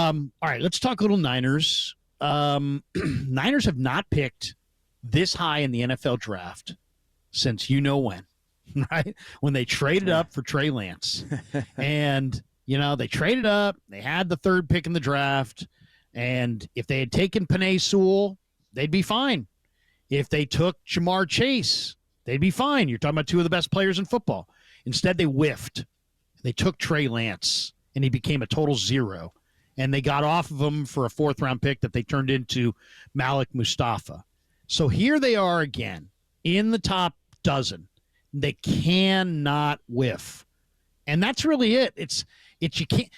All right, let's talk a little Niners. Niners have not picked this high in the NFL draft since you know when, right? When they traded up for Trey Lance. And, they traded up. They had the third pick in the draft. And if they had taken Penei Sewell, they'd be fine. If they took Jamar Chase, they'd be fine. You're talking about two of the best players in football. Instead, they whiffed. They took Trey Lance, and he became a total zero. And they got off of him for a fourth-round pick that they turned into Malik Mustafa. So here they are again in the top dozen. They cannot whiff. And that's really it. It's you can't.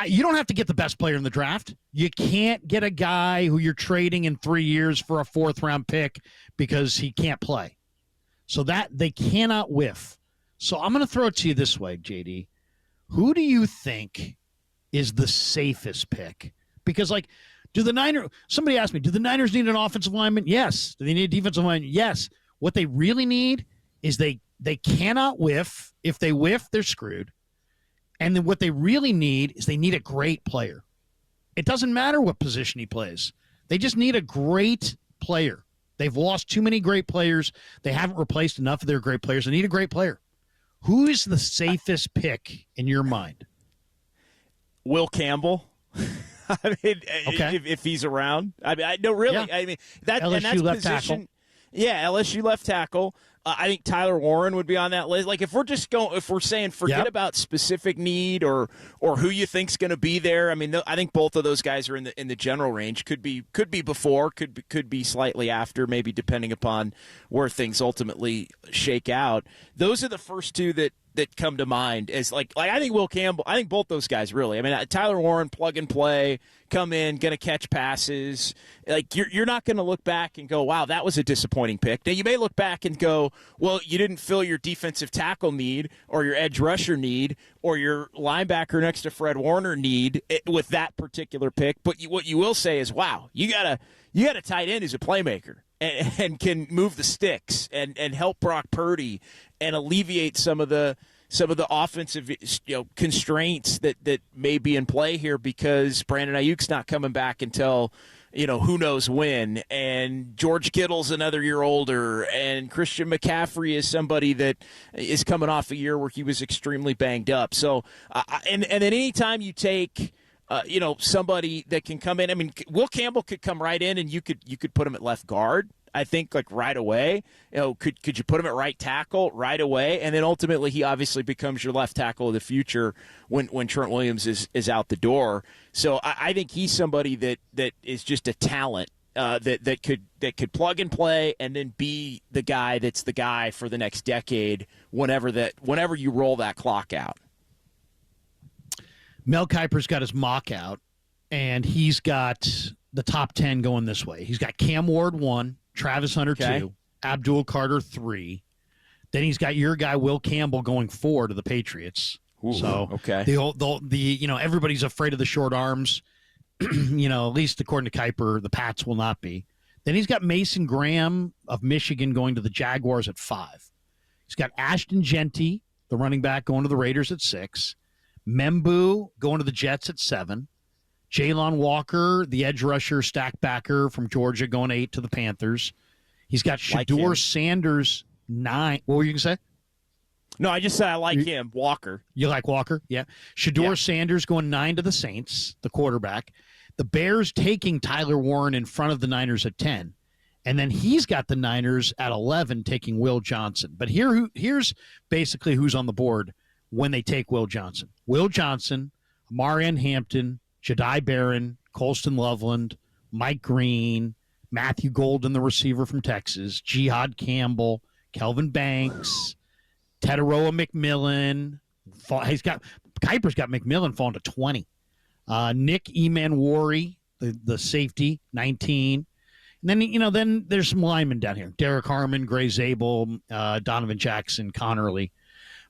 You don't have to get the best player in the draft. You can't get a guy who you're trading in 3 years for a fourth-round pick because he can't play. So that they cannot whiff. So I'm going to throw it to you this way, JD. Who do you think is the safest pick? Because, do the Niners – somebody asked me, do the Niners need an offensive lineman? Yes. Do they need a defensive lineman? Yes. What they really need is they cannot whiff. If they whiff, they're screwed. And then what they really need is they need a great player. It doesn't matter what position he plays. They just need a great player. They've lost too many great players. They haven't replaced enough of their great players. They need a great player. Who is the safest pick in your mind? Will Campbell. I mean, okay. if he's around. No, really. Yeah. I mean, LSU and that's left position. Tackle. Yeah, LSU left tackle. I think Tyler Warren would be on that list. If we're saying forget about specific need or who you think's going to be there. I mean, I think both of those guys are in the general range. Could be before, could be slightly after, maybe depending upon where things ultimately shake out. Those are the first two that come to mind as I think Will Campbell. I think both those guys really. I mean, Tyler Warren, plug and play, come in, going to catch passes. You're not going to look back and go, wow, that was a disappointing pick. Now you may look back and go, well, you didn't fill your defensive tackle need or your edge rusher need or your linebacker next to Fred Warner need with that particular pick. But what you will say is, wow, you got a tight end who's a playmaker. And can move the sticks and help Brock Purdy and alleviate some of the offensive constraints that may be in play here because Brandon Ayuk's not coming back until who knows when, and George Kittle's another year older, and Christian McCaffrey is somebody that is coming off a year where he was extremely banged up. So and then anytime you take somebody that can come in. I mean, Will Campbell could come right in, and you could put him at left guard. I think right away. Could you put him at right tackle right away, and then ultimately he obviously becomes your left tackle of the future when Trent Williams is out the door. So I think he's somebody that is just a talent that could plug and play, and then be the guy that's the guy for the next decade. Whenever you roll that clock out. Mel Kiper's got his mock out, and he's got the top 10 going this way. He's got Cam Ward 1, Travis Hunter 2, Abdul Carter 3. Then he's got your guy Will Campbell going 4 to the Patriots. Ooh, so okay. the everybody's afraid of the short arms. At least according to Kiper, the Pats will not be. Then he's got Mason Graham of Michigan going to the Jaguars at 5. He's got Ashton Genty, the running back, going to the Raiders at 6. Membu going to the Jets at 7. Jalen Walker, the edge rusher, stack backer from Georgia, going 8 to the Panthers. He's got Shedeur Sanders 9. What were you going to say? No, I just said I like him, Walker. You like Walker? Yeah. Shedeur Sanders going 9 to the Saints, the quarterback. The Bears taking Tyler Warren in front of the Niners at 10. And then he's got the Niners at 11 taking Will Johnson. But here's basically who's on the board when they take Will Johnson. Will Johnson, Amarian Hampton, Jedi Barron, Colston Loveland, Mike Green, Matthew Golden, the receiver from Texas, Jihad Campbell, Kelvin Banks, Tetaroa McMillan. Kiper's got McMillan falling to 20. Nick Emanwari, the safety, 19. And then there's some linemen down here. Derek Harmon, Gray Zabel, Donovan Jackson, Connerly.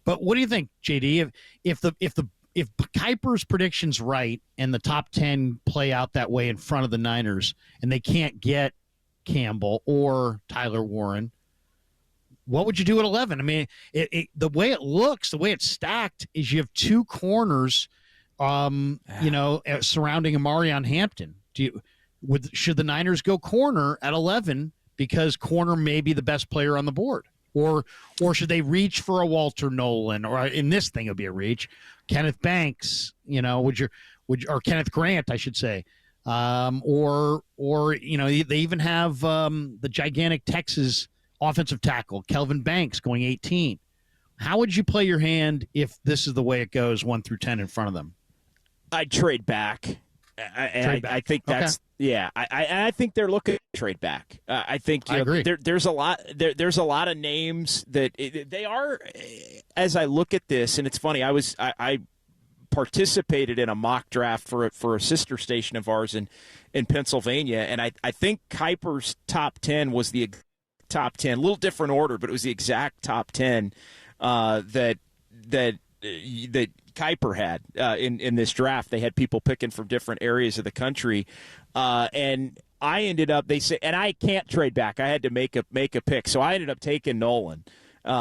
But what do you think, JD? If Kiper's prediction's right and the top 10 play out that way in front of the Niners and they can't get Campbell or Tyler Warren, what would you do at 11? I mean, the way it looks, the way it's stacked is you have two corners surrounding Amari on Hampton. Should the Niners go corner at 11 because corner may be the best player on the board? Or should they reach for a Walter Nolan, or in this thing it would be a reach, Kenneth Banks, or Kenneth Grant, I should say, or they even have the gigantic Texas offensive tackle Kelvin Banks going 18. How would you play your hand if this is the way it goes 1 through 10 in front of them? I'd trade back. I think that's I think they're looking to trade back. I think I agree. There's a lot. There's a lot of names that they are. As I look at this, and it's funny. I participated in a mock draft for a sister station of ours in Pennsylvania, and I think Kiper's top 10 was the top 10, a little different order, but it was the exact top 10 that Kiper had in this draft. They had people picking from different areas of the country, and I ended up. They say, and I can't trade back. I had to make a pick, so I ended up taking Nolan in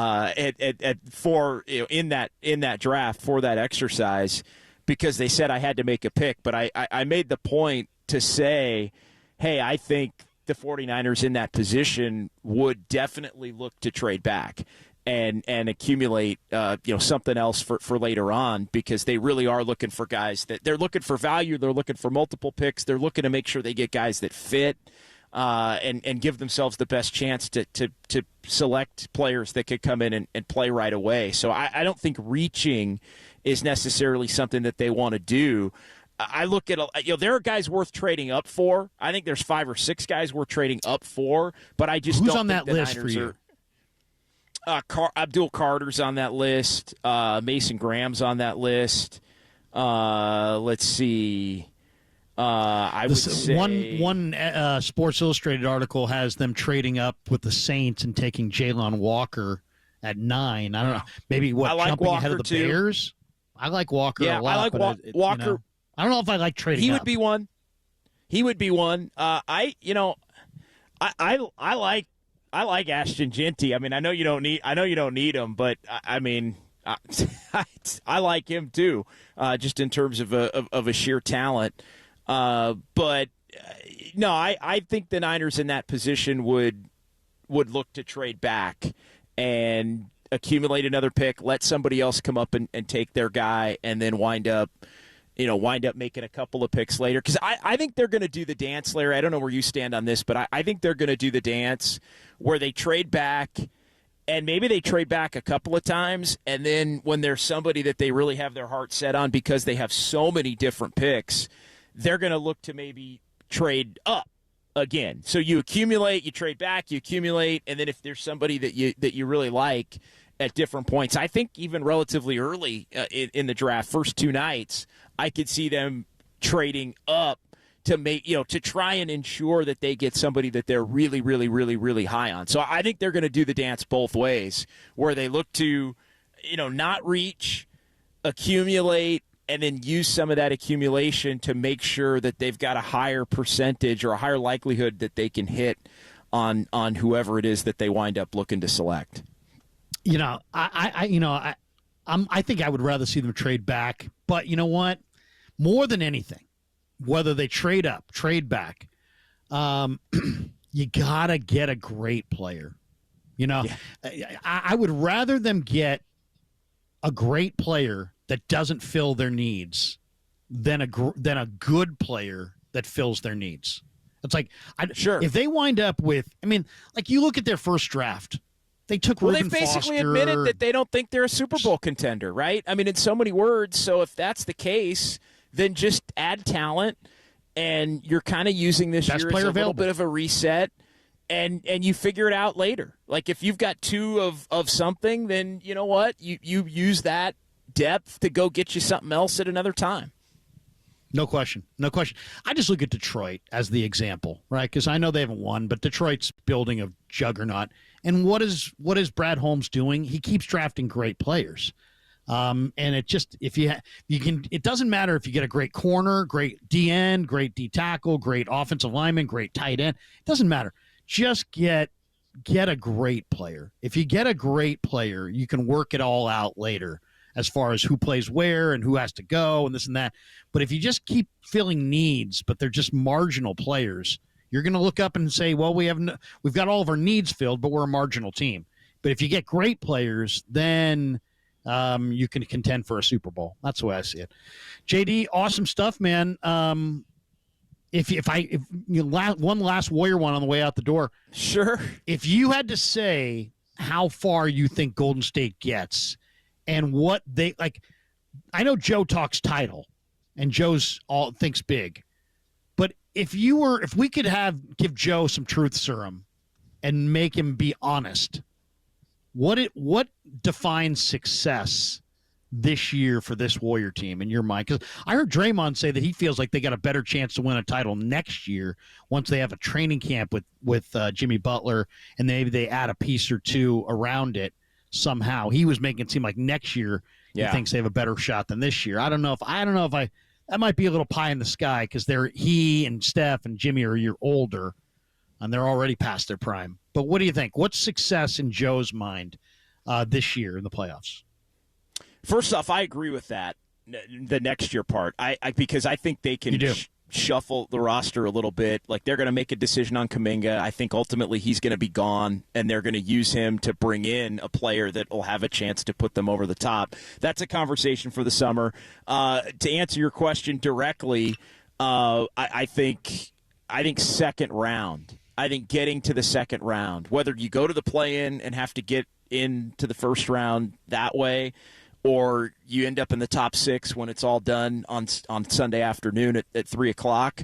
that draft for that exercise because they said I had to make a pick. But I made the point to say, hey, I think the 49ers in that position would definitely look to trade back and accumulate something else for later on, because they really are looking for guys that they're looking for value. They're looking for multiple picks. They're looking to make sure they get guys that fit and give themselves the best chance to select players that could come in and play right away. So I don't think reaching is necessarily something that they want to do. I look at there are guys worth trading up for. I think there's 5 or 6 guys worth trading up for, but I just who's don't on think that the list Niners for you? Abdul Carter's on that list. Mason Graham's on that list. Let's see. I would say one Sports Illustrated article has them trading up with the Saints and taking Jalen Walker at 9. I don't know. Maybe jumping Walker ahead of the too. Bears. I like Walker a lot. I like Walker. I don't know if I like trading. He would up. be one. He would be one. I like Ashton Genty. I mean, I know you don't need him, but I mean, I like him too, just in terms of a sheer talent. But no, I think the Niners in that position would look to trade back and accumulate another pick, let somebody else come up and take their guy, and then wind up making a couple of picks later. Because I think they're going to do the dance, Larry. I don't know where you stand on this, but I think they're going to do the dance where they trade back, and maybe they trade back a couple of times, and then when there's somebody that they really have their heart set on because they have so many different picks, they're going to look to maybe trade up again. So you accumulate, you trade back, you accumulate, and then if there's somebody that you really like at different points, I think even relatively early in the draft, first 2 nights, I could see them trading up to make to try and ensure that they get somebody that they're really, really, really, really high on. So I think they're going to do the dance both ways, where they look to not reach, accumulate, and then use some of that accumulation to make sure that they've got a higher percentage or a higher likelihood that they can hit on whoever it is that they wind up looking to select. I think I would rather see them trade back. But you know what? More than anything, whether they trade up, trade back, you gotta get a great player. I would rather them get a great player that doesn't fill their needs than a good player that fills their needs. It's like, sure, if they wind up with, you look at their first draft, they took Reuben they've basically Foster. admitted that they don't think they're a Super Bowl contender, right? I mean, in so many words. So if that's the case, then just add talent, and you're kind of using this Best year player as a available. little bit of a reset, and you figure it out later. Like if you've got 2 of something, then you know what? You use that depth to go get you something else at another time. No question. I just look at Detroit as the example, right? Because I know they haven't won, but Detroit's building a juggernaut. And what is Brad Holmes doing? He keeps drafting great players. And it just, if you can, it doesn't matter if you get a great corner, great DN, great D tackle, great offensive lineman, great tight end. It doesn't matter. Just get a great player. If you get a great player, you can work it all out later as far as who plays where and who has to go and this and that. But if you just keep filling needs, but they're just marginal players, you're going to look up and say, well, we've got all of our needs filled, but we're a marginal team. But if you get great players, then you can contend for a Super Bowl. That's the way I see it. JD, awesome stuff, man. One last Warrior one on the way out the door. Sure. If you had to say how far you think Golden State gets and what they like, I know Joe talks title and Joe's all thinks big, but if we could give Joe some truth serum and make him be honest, what defines success this year for this Warrior team in your mind? Because I heard Draymond say that he feels like they got a better chance to win a title next year once they have a training camp with Jimmy Butler and maybe they add a piece or two around it somehow. He was making it seem like next year he thinks they have a better shot than this year. I don't know if that might be a little pie in the sky because he and Steph and Jimmy are a year older and they're already past their prime. But what do you think? What's success in Joe's mind this year in the playoffs? First off, I agree with that, the next year part. Because I think they can shuffle the roster a little bit. Like, they're going to make a decision on Kuminga. I think ultimately he's going to be gone, and they're going to use him to bring in a player that will have a chance to put them over the top. That's a conversation for the summer. To answer your question directly, I think second round. I think getting to the second round, whether you go to the play-in and have to get into the first round that way, or you end up in the top 6 when it's all done on Sunday afternoon at 3 o'clock,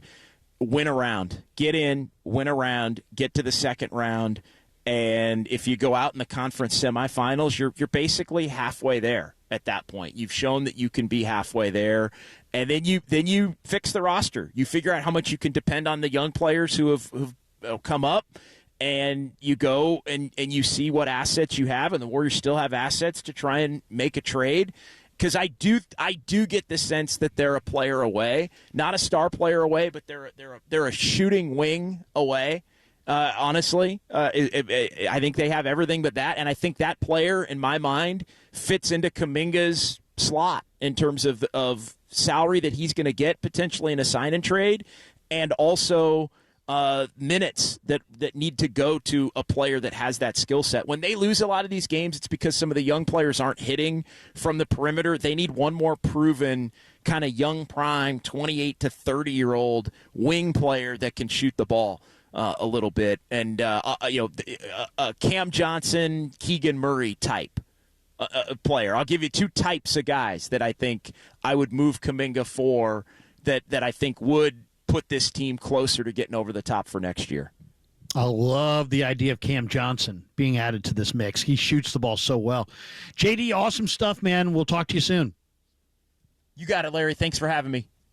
win a round. Get in, win a round, get to the second round, and if you go out in the conference semifinals, you're basically halfway there at that point. You've shown that you can be halfway there, and then you fix the roster. You figure out how much you can depend on the young players who've come up, and you go and you see what assets you have, and the Warriors still have assets to try and make a trade. Because I do get the sense that they're a player away, not a star player away, but they're a shooting wing away. Honestly, I think they have everything but that, and I think that player, in my mind, fits into Kuminga's slot in terms of salary that he's going to get potentially in a sign and trade, and also minutes that need to go to a player that has that skill set. When they lose a lot of these games, it's because some of the young players aren't hitting from the perimeter. They need one more proven kind of young prime 28 to 30-year-old wing player that can shoot the ball a little bit. And Cam Johnson, Keegan Murray type player. I'll give you 2 types of guys that I think I would move Kuminga for that I think would put this team closer to getting over the top for next year. I love the idea of Cam Johnson being added to this mix. He shoots the ball so well. JD, awesome stuff, man. We'll talk to you soon. You got it, Larry. Thanks for having me.